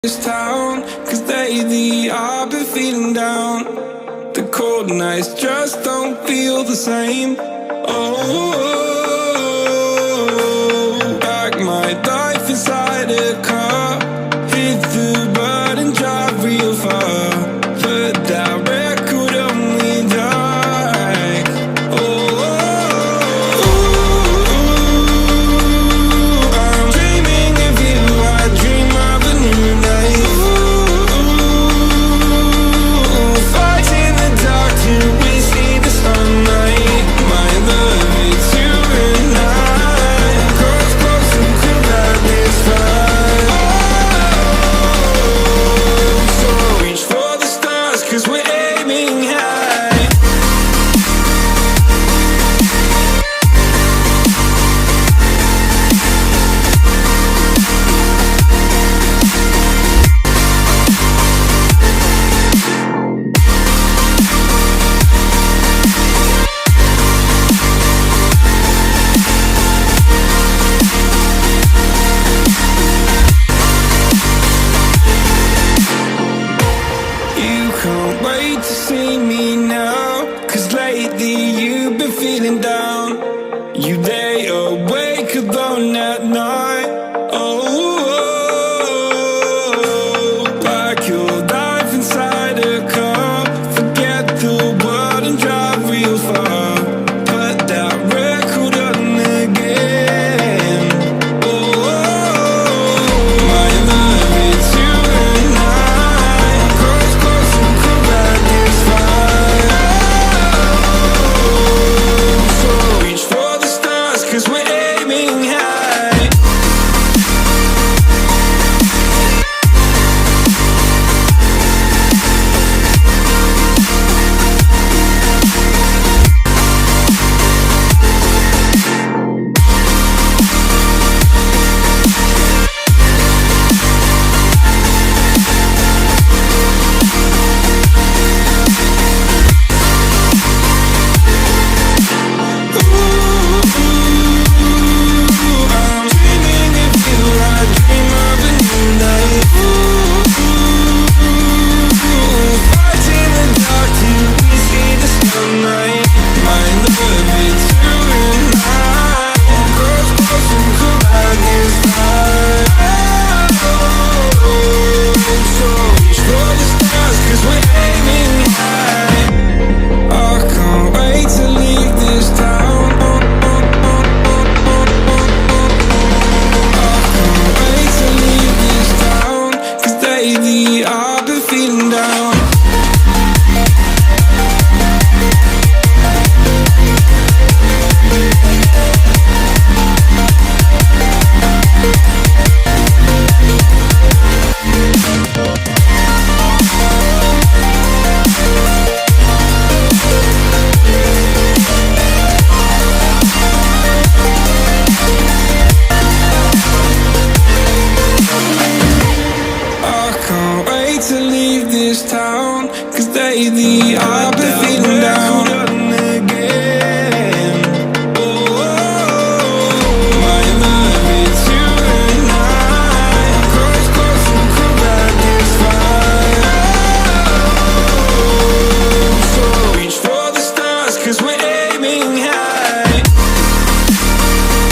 this town, 'cause lately I've been feeling down. The cold nights just don't feel the same. Oh, like my life inside a car. Hit the button, drive real far. But that record only die. Oh, I'm dreaming of you. I dream of a new night. Fight in the dark till we see the sunlight. My love, it's you and I. Cross close and could light this fire. So reach for the stars, 'cause we're aiming high. You can't wait to see me now, 'cause lately you've been feeling down. You lay awake alone at night. Oh, like your life inside a car. Forget the world and drive real far. Put that record on again. Oh, my love, it's you and I. Cross close and could light this fire. So reach for the stars, 'cause we're aiming high. I'm dreaming of you. I dream of a new night. Fight in the dark till we see the sunlight. My love, it's you and I. Cross close and could light this fire. So reach for the stars, 'cause we're aiming high. I can't wait to leave this town. I can't wait to leave this town, 'cause lately